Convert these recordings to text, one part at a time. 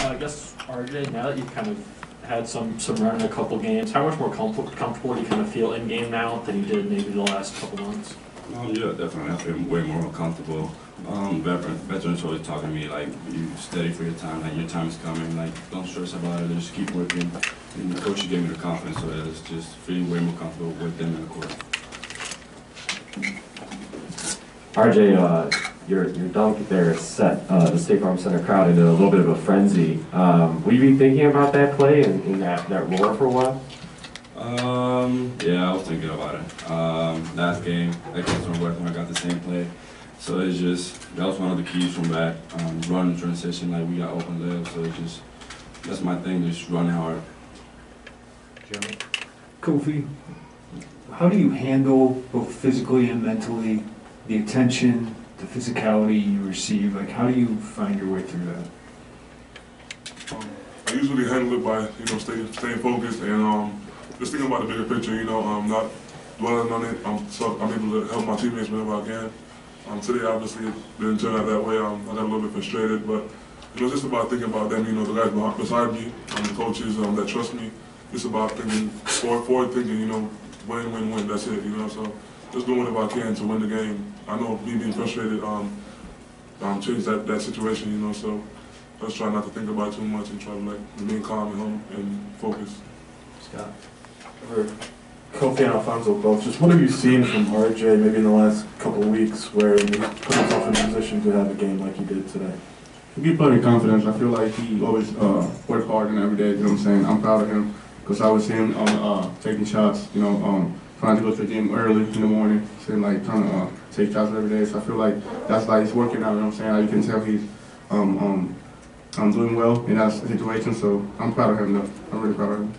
I guess, RJ, now that you've kind of had some run in a couple games, how much more comfortable do you kind of feel in game now than you did maybe the last couple months? Yeah, definitely. I feel way more comfortable. Veterans always talking to me like, "You steady for your time. Like your time is coming. Like don't stress about it. Just keep working." And the coach gave me the confidence, so that it's just feeling way more comfortable with them in the court. RJ, your dunk there set the State Farm Center crowd into a little bit of a frenzy. Will you be thinking about that play and that roar for a while? Yeah, I was thinking about it. Last game, against Northwestern, I got the same play. So it's just, that was one of the keys from that run transition. Like we got open layups, so it's just, that's my thing, just run hard. Jeremy? Kofi, how do you handle both physically and mentally the attention, the physicality you receive? Like, how do you find your way through that? I usually handle it by, staying focused and just thinking about the bigger picture, not dwelling on it. So I'm able to help my teammates whenever I can. Today, obviously, it didn't turn out that way. I got a little bit frustrated, but it's just about thinking about them, the guys beside me, the coaches that trust me. It's about thinking, forward thinking, win, that's it, so just doing whatever I can to win the game. I know me being frustrated changed that situation, so I just try not to think about it too much and try to remain calm at home and focus. Scott? Kofi and Alfonso both, just what have you seen from RJ maybe in the last couple of weeks where he put himself in a position to have a game like he did today? He get plenty of confidence. I feel like he always work hard and every day, you know what I'm saying? I'm proud of him because I was seeing him taking shots, trying to go to the game early in the morning, trying to take shots every day. So I feel like that's like he's working out, you know what I'm saying? You can tell he's I'm doing well in that situation, so I'm proud of him though. I'm really proud of him.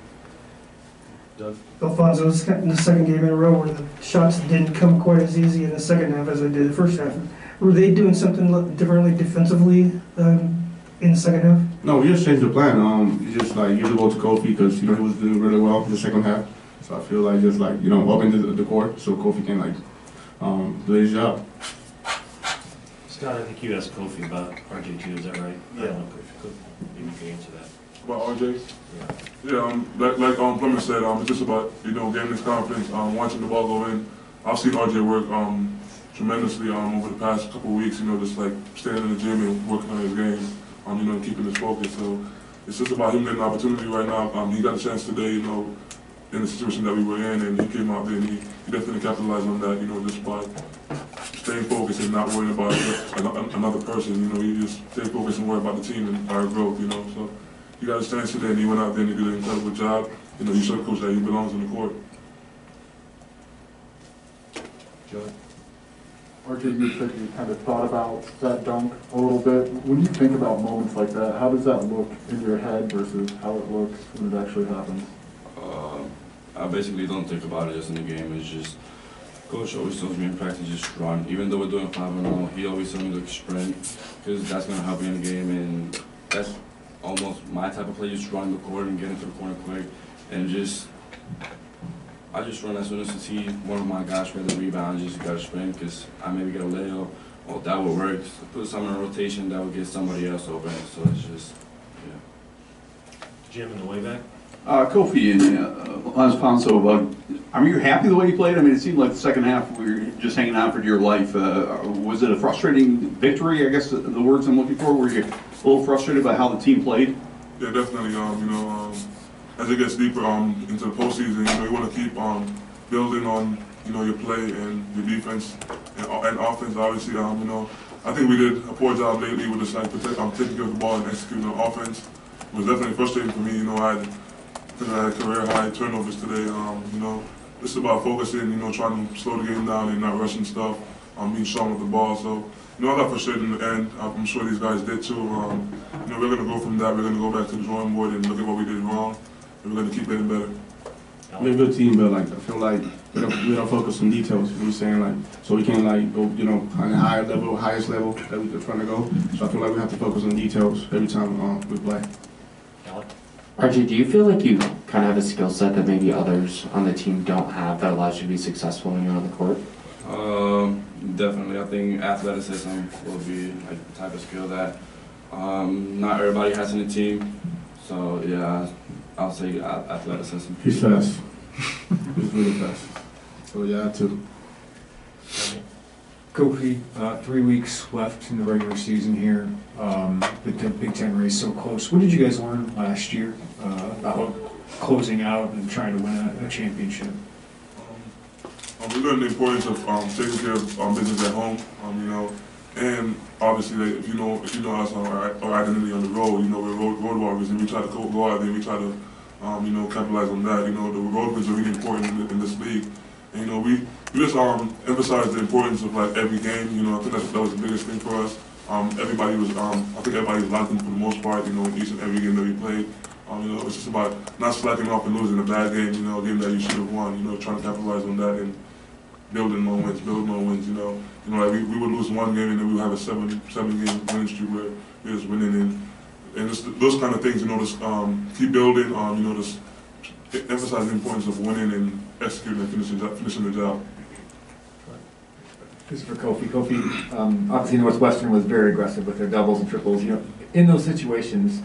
Doug? Alfonso, this is the second game in a row where the shots didn't come quite as easy in the second half as they did the first half. Were they doing something differently defensively in the second half? No, we just changed the plan. You just give the ball to Kofi because he was doing really well in the second half. So I feel like just open the court so Kofi can do his job. Scott, I think you asked Kofi about RJ too, is that right? Yeah. Maybe you can answer that. About RJ? Yeah. Like Plummer said, it's just about gaining his confidence, watching the ball go in. I've seen RJ work tremendously over the past couple of weeks. Just staying in the gym and working on his game, and keeping his focus. So it's just about him getting an opportunity right now. He got a chance today, in the situation that we were in, and he came out there and he definitely capitalized on that. Just by staying focused and not worrying about another person. You just stay focused and worry about the team and our growth. So. He got his chance today and he went out there and he did an incredible job. You showed Coach that he belongs on the court. Joey? RJ, you said you kind of thought about that dunk a little bit. When you think about moments like that, how does that look in your head versus how it looks when it actually happens? I basically don't think about it just in the game. It's just, Coach always tells me in practice, just run. Even though we're doing 5-0, he always tells me to sprint because that's going to help me in the game, and that's almost my type of play, just run the court and get into the corner quick, and I just run as soon as I see one of my guys grab the rebound, just gotta sprint, because I maybe get a layup, or that would work. So put someone in rotation, that would get somebody else open, so it's just, yeah. Jim in the way back? Kofi and Alfonso, you're happy the way you played? It seemed like the second half we were just hanging on for dear life. Was it a frustrating victory, I guess the words I'm looking for? Were you a little frustrated by how the team played? Yeah, definitely. As it gets deeper into the postseason, you want to keep building on your play and your defense and offense. Obviously, I think we did a poor job lately with just taking care of the ball and executing on offense. It was definitely frustrating for me. I had career high turnovers today. It's about focusing. Trying to slow the game down and not rushing stuff. Being strong with the ball. So. I got frustrated in the end. I'm sure these guys did too. We're going to go from that. We're going to go back to the drawing board and look at what we did wrong, and we're going to keep getting better. We're a good team, but I feel like we don't focus on details. You know what I'm saying? So we can't go, on the higher level, highest level that we're trying to go. So I feel like we have to focus on details every time we play. RJ, do you feel like you kind of have a skill set that maybe others on the team don't have that allows you to be successful when you're on the court? Definitely. I think athleticism will be the type of skill that Not everybody has in the team, so yeah, I'll say athleticism. He's fast. He's really fast. So yeah, too. Kofi, 3 weeks left in the regular season here. The Big Ten race so close. What did you guys learn last year about closing out and trying to win a championship? We learned the importance of taking care of business at home. You know, and obviously, like, if you know us, our identity on the road, you know, we're road warriors, and we try to go out there and we try to, you know, capitalize on that. You know, the road wins are really important in this league. And, you know, we just emphasize the importance of like every game. You know, I think that was the biggest thing for us. Everybody was, I think everybody was locked in for the most part. You know, in each and every game that we played. You know, it's just about not slacking off and losing a bad game. You know, a game that you should have won. You know, trying to capitalize on that and building more wins. You know, like we would lose one game and then we would have a seven game winning streak where we're just winning and just those kind of things. You know, just keep building. You know, just emphasize the importance of winning and executing and finishing the job. This is for Kofi. Kofi, obviously Northwestern was very aggressive with their doubles and triples. You know, in those situations,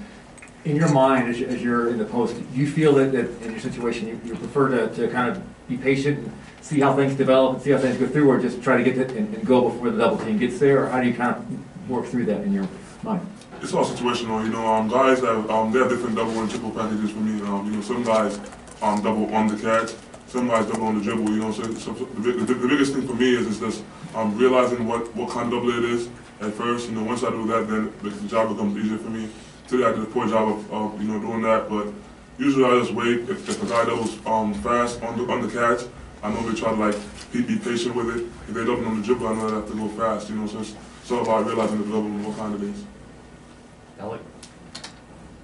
in your mind, as you're in the post, do you feel that in your situation you prefer to kind of be patient and see how things develop and see how things go through, or just try to get it and go before the double team gets there, or how do you kind of work through that in your mind? It's all situational. You know, guys have they have different double and triple packages for me. You know, some guys double on the catch, some guys double on the dribble. You know, so the biggest thing for me is just realizing what kind of double it is at first. You know, once I do that, then the job becomes easier for me. Today I did a poor job of you know, doing that, but usually I just wait. If the guy doubles fast on the catch, I normally try to like be patient with it. If they double on the dribble, I know I have to go fast. You know, so it's all about realizing the double and what kind it is. Alec?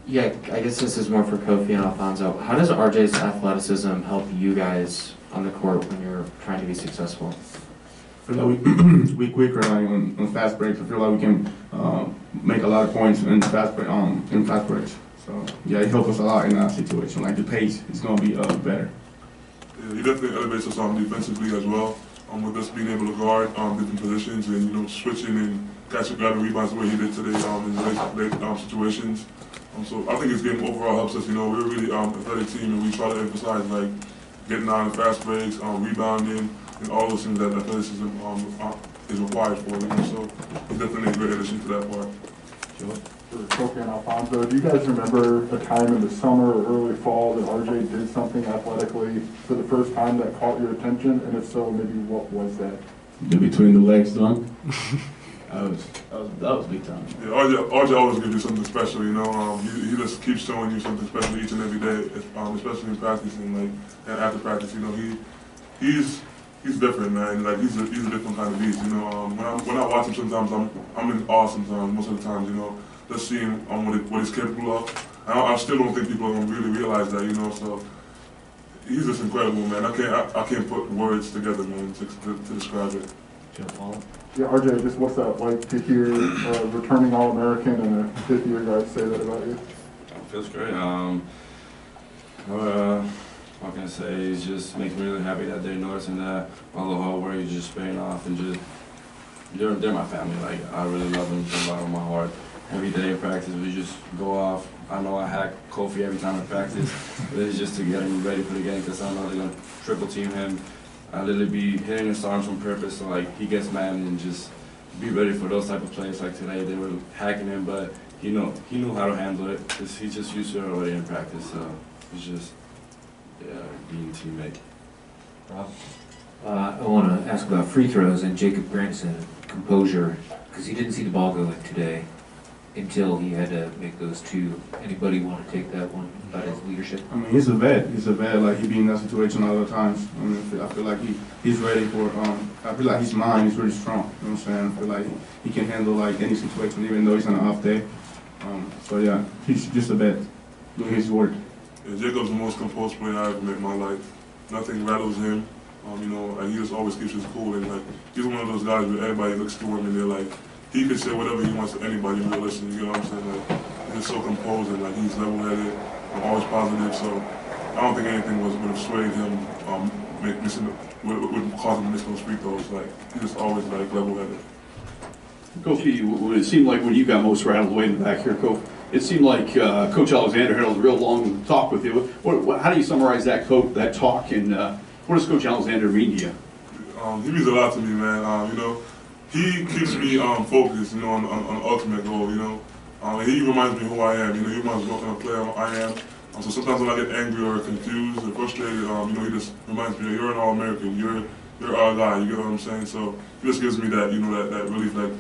Yeah, I guess this is more for Kofi and Alfonso. How does RJ's athleticism help you guys on the court when you're trying to be successful? I feel like we quick relying on fast breaks. I feel like we can make a lot of points in fast breaks. So yeah, it helps us a lot in that situation. Like the pace is going to be better. Yeah, he definitely elevates us defensively as well. With us being able to guard different positions and, you know, switching and grabbing rebounds the way he did today in late situations. So I think his game overall helps us. You know, we're a really athletic team, and we try to emphasize like getting out of fast breaks, rebounding, and all those things that athleticism is required for. You know, so he's definitely a great addition to that part. For Kofi and Alfonso, do you guys remember a time in the summer or early fall that RJ did something athletically for the first time that caught your attention? And if so, maybe what was that? The between the legs dunk. That was big time. Yeah, RJ always gives you something special. You know, he just keeps showing you something special each and every day, especially in practice and after practice. You know, he's different, man. Like he's a different kind of beast. You know, when I watch him, sometimes I'm in awe. Sometimes, most of the times, you know, just seeing what he's capable of. I still don't think people really realize that. You know, so he's just incredible, man. I can't put words together, man, to describe it. Yeah, RJ, just what's that like to hear returning All-American and a fifth-year guy say that about you? It feels great. What can I say? It just makes me really happy that they're noticing that all the hard work is just paying off, and just they're my family. Like I really love them from the bottom of my heart. Every day in practice, we just go off. I know I hack Kofi every time in practice, but it's just to get him ready for the game because I know they're gonna triple team him. I literally be hitting his arms on purpose, so like he gets mad and just be ready for those type of plays. Like today, they were hacking him, but he knew how to handle it because he just used to it already in practice. So it's just being a teammate. Rob? I want to ask about free throws and Jacob Granson composure, because he didn't see the ball go in today until he had to make those two. Anybody want to take that one about his leadership? I mean, he's a vet. Like he be in that situation all the times. I mean, I feel like he's ready for. I feel like his mind is really strong. You know what I'm saying? I feel like he can handle like any situation, even though he's on an off day. So yeah, he's just a vet doing his work. Yeah, Jacob's the most composed player I've ever met in my life. Nothing rattles him. You know, and he just always keeps his cool. And like, he's one of those guys where everybody looks to him and they're like, he can say whatever he wants to anybody who will listen. You know what I'm saying? Like, he's just so composed and like he's level-headed and always positive. So I don't think anything would have swayed him, would cause him to miss those free throws. Like, he's just always like level-headed. Kofi, it seemed like when you got most rattled away in the back here, Kofi, it seemed like Coach Alexander had a real long talk with you. How do you summarize that talk, and what does Coach Alexander mean to you? He means a lot to me, man. You know, he keeps me focused, you know, on the ultimate goal, you know. He reminds me who I am, you know, he reminds me what kind of player I am. So sometimes when I get angry or confused or frustrated, you know, he just reminds me that you're an All-American, you're our guy, you get what I'm saying? So he just gives me that, you know, that relief, like,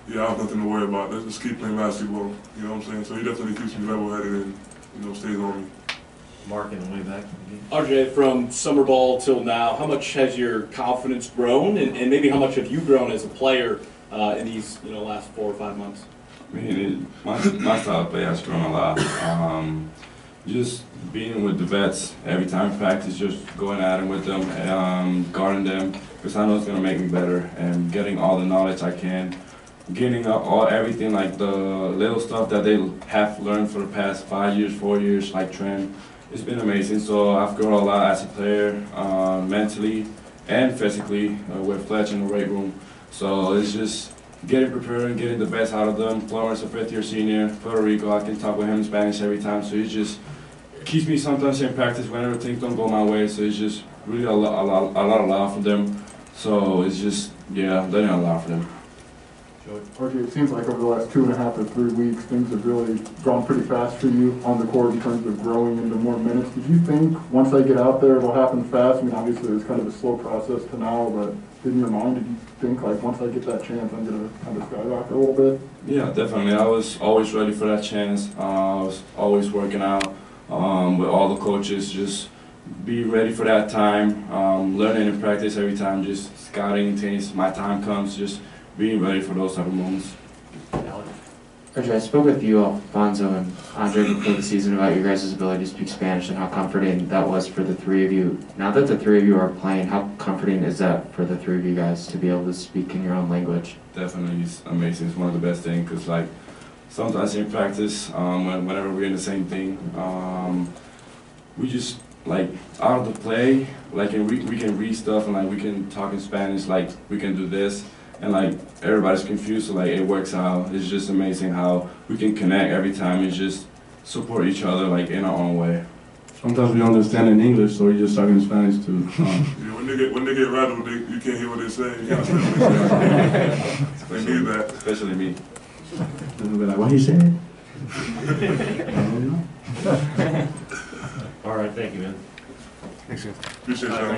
yeah, I have nothing to worry about. Let's just keep playing basketball, you know what I'm saying? So he definitely keeps me level-headed and, you know, stays on me. Mark in the way back. RJ, from summer ball till now, how much has your confidence grown, and maybe how much have you grown as a player in these, you know, last 4 or 5 months? I mean, my style of play has grown a lot. Just being with the vets every time practice, just going at them with them, guarding them, because I know it's gonna make me better, and getting all the knowledge I can, getting everything like the little stuff that they have learned for the past 5 years, 4 years, like Trent. It's been amazing. So I've grown a lot as a player, mentally and physically, with Fletch in the weight room. So it's just getting prepared and getting the best out of them. Plummer's a 5th-year senior, Puerto Rico. I can talk with him in Spanish every time. So he just keeps me sometimes in practice whenever things don't go my way. So it's just really a lot of love for them. So it's just, yeah, learning a lot for them. RJ, it seems like over the last 2.5 to 3 weeks, things have really gone pretty fast for you on the court in terms of growing into more minutes. Did you think once I get out there it'll happen fast? I mean, obviously it was kind of a slow process to now, but in your mind, did you think like once I get that chance, I'm going to kind of skyrocket a little bit? Yeah, definitely. I was always ready for that chance. I was always working out with all the coaches, just be ready for that time, learning in practice every time, just scouting in case my time comes, just being ready for those type of moments. RJ, I spoke with you, Alfonso, and Andre before the season about your guys' ability to speak Spanish and how comforting that was for the three of you. Now that the three of you are playing, how comforting is that for the three of you guys to be able to speak in your own language? Definitely, it's amazing. It's one of the best things because, like, sometimes in practice, whenever we're in the same thing, we just, like, out of the play, like, we can read stuff and, like, we can talk in Spanish, like, we can do this. And like everybody's confused, so like it works out. It's just amazing how we can connect every time and just support each other like in our own way. Sometimes we don't understand in English, so we just talk in Spanish too. Yeah, when they get rattled, you can't hear what they say. You can't understand what they say. They need that. Especially me. They'll be like, what he said? All right, thank you, man. Appreciate y'all.